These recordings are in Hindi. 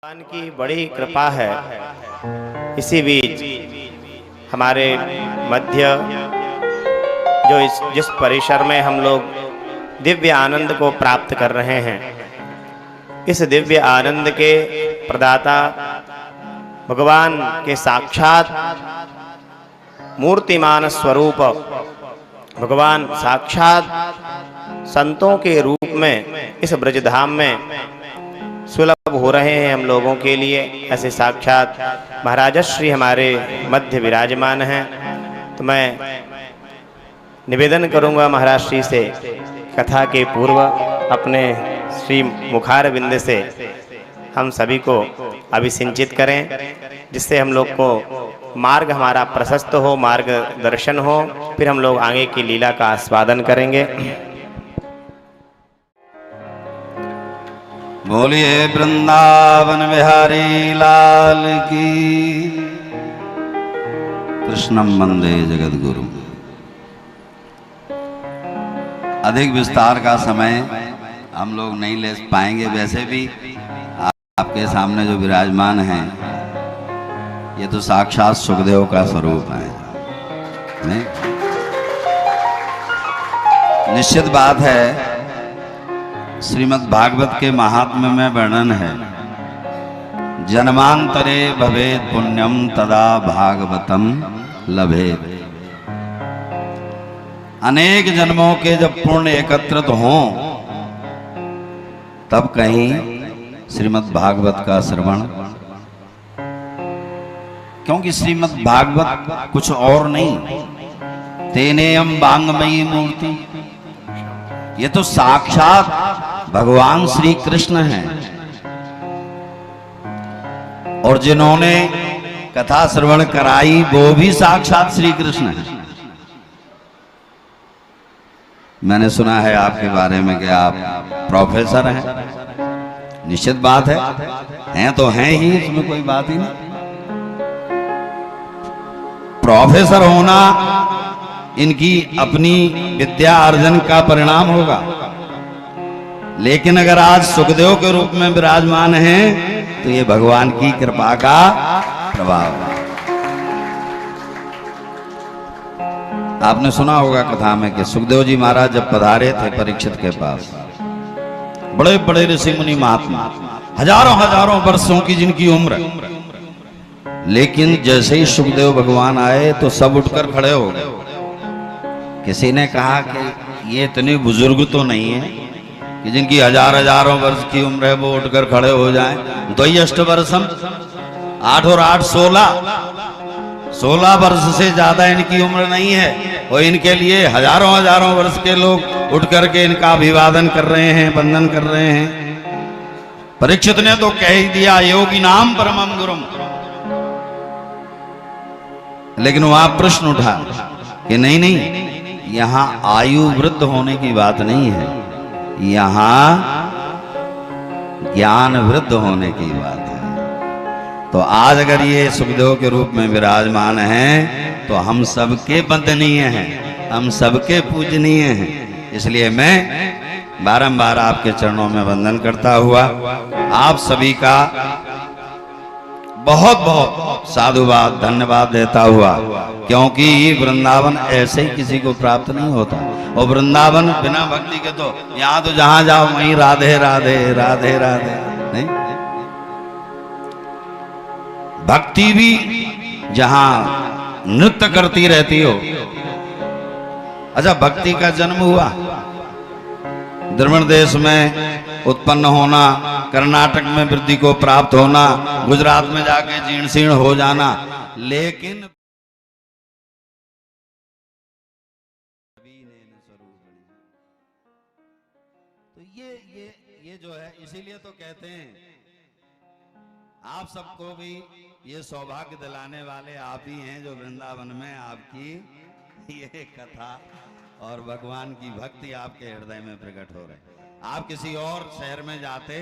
भगवान की बड़ी कृपा है। इसी बीच हमारे मध्य जिस परिसर में हम लोग दिव्य आनंद को प्राप्त कर रहे हैं, इस दिव्य आनंद के प्रदाता भगवान के साक्षात मूर्तिमान स्वरूप भगवान साक्षात संतों के रूप में इस ब्रजधाम में सुलभ हो रहे हैं हम लोगों के लिए। ऐसे साक्षात महाराजश्री हमारे मध्य विराजमान हैं। तो मैं निवेदन करूंगा महाराज श्री से कथा के पूर्व अपने श्री मुखार बिंद से हम सभी को अभिसिंचित करें, जिससे हम लोग को मार्ग हमारा प्रशस्त हो, मार्गदर्शन हो, फिर हम लोग आगे की लीला का आस्वादन करेंगे। बोलिए वृंदावन बिहारी लाल की। कृष्णम वंदे जगद्गुरु। अधिक विस्तार का समय हम लोग नहीं ले पाएंगे। वैसे भी आपके सामने जो विराजमान हैं ये तो साक्षात सुखदेव का स्वरूप है। नहीं? निश्चित बात है, श्रीमद् भागवत के महात्म्य में वर्णन है, जन्मांतरे भवेत् पुण्यम तदा भागवतम लभेत्। अनेक जन्मों के जब पुण्य एकत्रित हों तब कहीं श्रीमद् भागवत का श्रवण, क्योंकि श्रीमद् भागवत कुछ और नहीं, तेनेयम वांगमयी मूर्ति, ये तो साक्षात भगवान श्री कृष्ण हैं। और जिन्होंने कथा श्रवण कराई वो भी साक्षात श्री कृष्ण हैं। मैंने सुना है आपके बारे में कि आप प्रोफेसर हैं। निश्चित बात हैं तो हैं ही, इसमें कोई बात ही नहीं। प्रोफेसर होना इनकी अपनी विद्या अर्जन का परिणाम होगा, लेकिन अगर आज सुखदेव के रूप में विराजमान हैं तो ये भगवान की कृपा का प्रभाव है। आपने सुना होगा कथा में कि सुखदेव जी महाराज जब पधारे थे परीक्षित के पास, बड़े बड़े ऋषि मुनि महात्मा, हजारों हजारों वर्षों की जिनकी उम्र, लेकिन जैसे ही सुखदेव भगवान आए तो सब उठकर खड़े हो गए। किसी ने कहा कि ये इतने बुजुर्ग तो नहीं है कि जिनकी हजारों वर्ष की उम्र है वो उठकर खड़े हो जाएं। द्वय अष्ट वर्षम, 8 और 8 16 वर्ष से ज्यादा इनकी उम्र नहीं है, और इनके लिए हजारों वर्ष के लोग उठ करके इनका अभिवादन कर रहे हैं, वंदन कर रहे हैं। परीक्षित ने तो कह ही दिया योगी नाम परमम गुरुम, लेकिन वहां प्रश्न उठा कि नहीं, यहां आयु वृद्ध होने की बात नहीं है, यहां ज्ञान वृद्ध होने की बात है। तो आज अगर ये सुखदेव के रूप में विराजमान हैं तो हम सबके वंदनीय हैं, हम सबके पूजनीय हैं। इसलिए मैं बारंबार आपके चरणों में वंदन करता हुआ आप सभी का बहुत बहुत साधुवाद धन्यवाद देता हुआ, क्योंकि वृंदावन ऐसे ही किसी को प्राप्त नहीं होता। और वृंदावन बिना भक्ति के तो यहाँ तो जहां जाओ वहीं राधे राधे राधे राधे। नहीं, भक्ति भी जहां नृत्य करती रहती हो। अच्छा, भक्ति का जन्म हुआ द्रविड़ देश में उत्पन्न होना, कर्नाटक में वृद्धि को प्राप्त होना, गुजरात में जाके जीर्ण शीर्ण हो जाना, लेकिन तो ये जो है, इसीलिए तो कहते हैं आप सबको भी ये सौभाग्य दिलाने वाले आप ही हैं जो वृंदावन में आपकी ये कथा और भगवान की भक्ति आपके हृदय में प्रकट हो रहे। आप किसी और शहर में जाते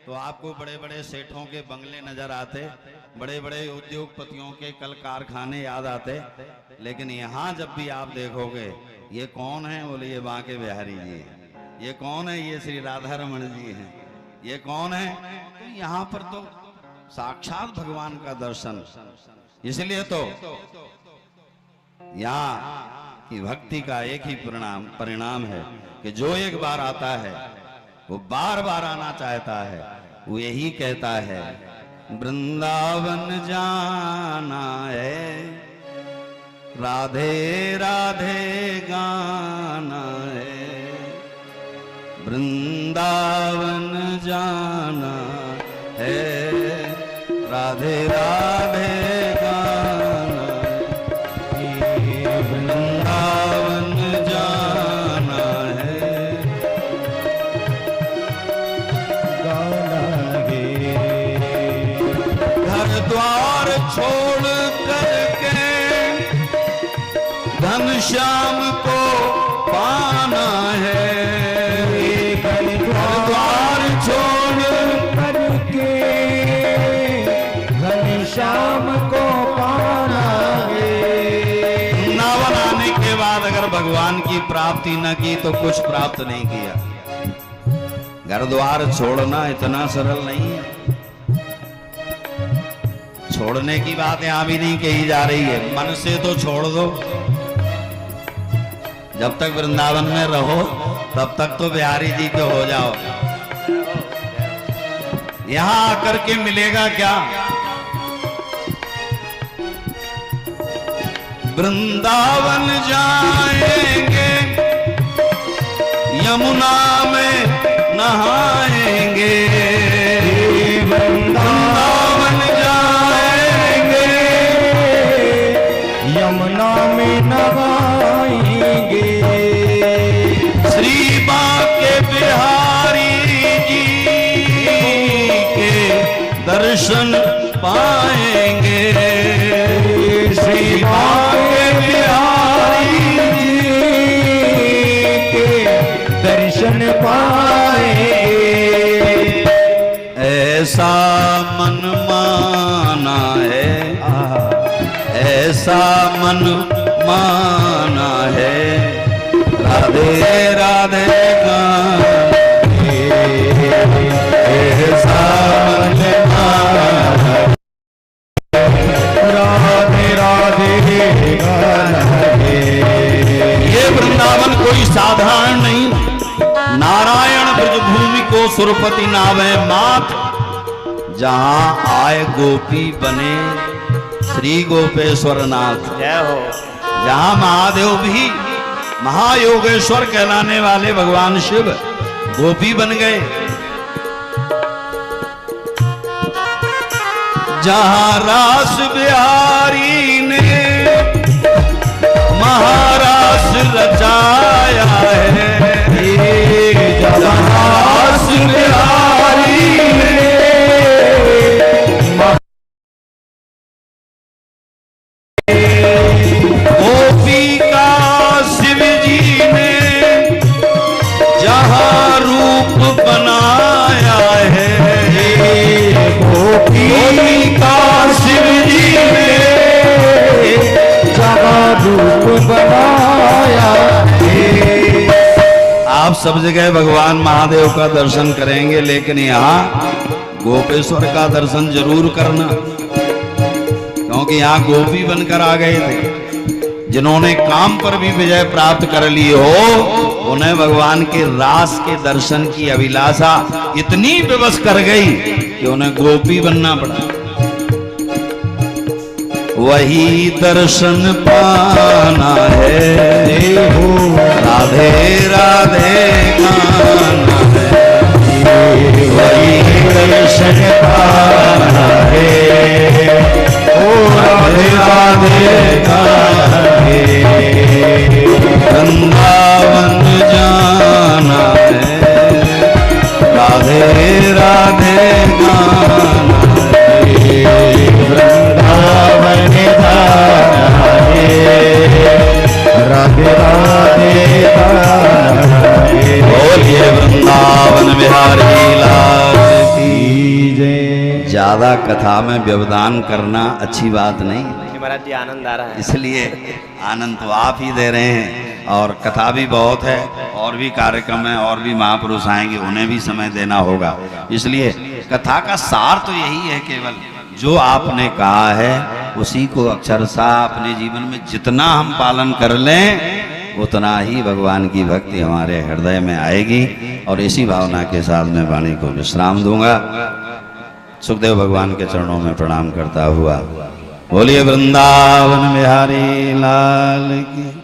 तो आपको बड़े बड़े सेठों के बंगले नजर आते, बड़े बड़े उद्योगपतियों के कल कारखाने याद आते, लेकिन यहाँ जब भी आप देखोगे ये कौन है, बोले ये बांके बिहारी जी हैं। ये कौन है, ये श्री राधा रमन जी हैं। ये कौन है, तो यहाँ पर तो साक्षात भगवान का दर्शन। इसलिए तो यहाँ की भक्ति का एक ही परिणाम है कि जो एक बार आता है वो बार बार आना चाहता है। वो यही कहता है वृंदावन जाना है, राधे राधे गाना है, वृंदावन जाना है, राधे राधे गाना है, वृंदावन जाना है, गाना है। घर द्वार छोड़ करके घनश्याम को पाना है, घर द्वार छोड़ करके घनश्याम को पाना है। वृंदावन आने के बाद अगर भगवान की प्राप्ति न की तो कुछ प्राप्त नहीं किया। घर द्वार छोड़ना इतना सरल नहीं है। छोड़ने की बात यहां भी नहीं कही जा रही है, मन से तो छोड़ दो। जब तक वृंदावन में रहो तब तक तो बिहारी जी के हो जाओ। यहां आकर के मिलेगा क्या? वृंदावन जाएंगे, यमुना में नहाएंगे, वृंदावन जाएंगे, यमुना में नहाएंगे। श्री बांके बिहारी जी के दर्शन पाएंगे, श्री बांके बिहारी जी के दर्शन पाएंगे। ऐसा मन माना है, ऐसा मन माना है, राधे राधे गाना है, ऐसा मन माना है, राधे राधे गाना है। ये वृंदावन कोई साधारण नहीं, नारायण ब्रजभूमि को सुरपति नावे मात, जहां आए गोपी बने श्री गोपेश्वर नाथ। जय हो। जहां महादेव भी महायोगेश्वर कहलाने वाले भगवान शिव गोपी बन गए। जहां रास बिहारी ने महारास रचाया है, जहां रास बिहारी ने गोपी का शिव जी ने जहां रूप बनाया है, गोपी का शिव जी ने जहां रूप बनाया है। आप सब जगह भगवान महादेव का दर्शन करेंगे, लेकिन यहाँ गोपेश्वर का दर्शन जरूर करना, क्योंकि यहाँ गोपी बनकर आ गए थे। जिन्होंने काम पर भी विजय प्राप्त कर ली हो, उन्हें भगवान के रास के दर्शन की अभिलाषा इतनी विवश कर गई कि उन्हें गोपी बनना पड़ा। वही दर्शन पाना है, राधे राधे गाना है, वही दर्शन पाना है, राधे राधे गाना है, वृंदावन जाना है, राधे राधे गाना है, वृंदावन जाना है, राधे राधे गाना है। बोलिए वृंदावन बिहारी लाल की जय। ज्यादा कथा में व्यवधान करना अच्छी बात नहीं, महाराज जी आनंद आ रहा है। इसलिए आनंद तो आप ही दे रहे हैं, और कथा भी बहुत है, और भी कार्यक्रम है, और भी महापुरुष आएंगे, उन्हें भी समय देना होगा। इसलिए कथा का सार तो यही है, केवल जो आपने कहा है उसी को अक्षरशः अपने जीवन में जितना हम पालन कर लें उतना ही भगवान की भक्ति हमारे हृदय में आएगी। और इसी भावना के साथ मैं वाणी को विश्राम दूंगा। सुखदेव भगवान के चरणों में प्रणाम करता हुआ बोलिए वृंदावन बिहारी लाल की।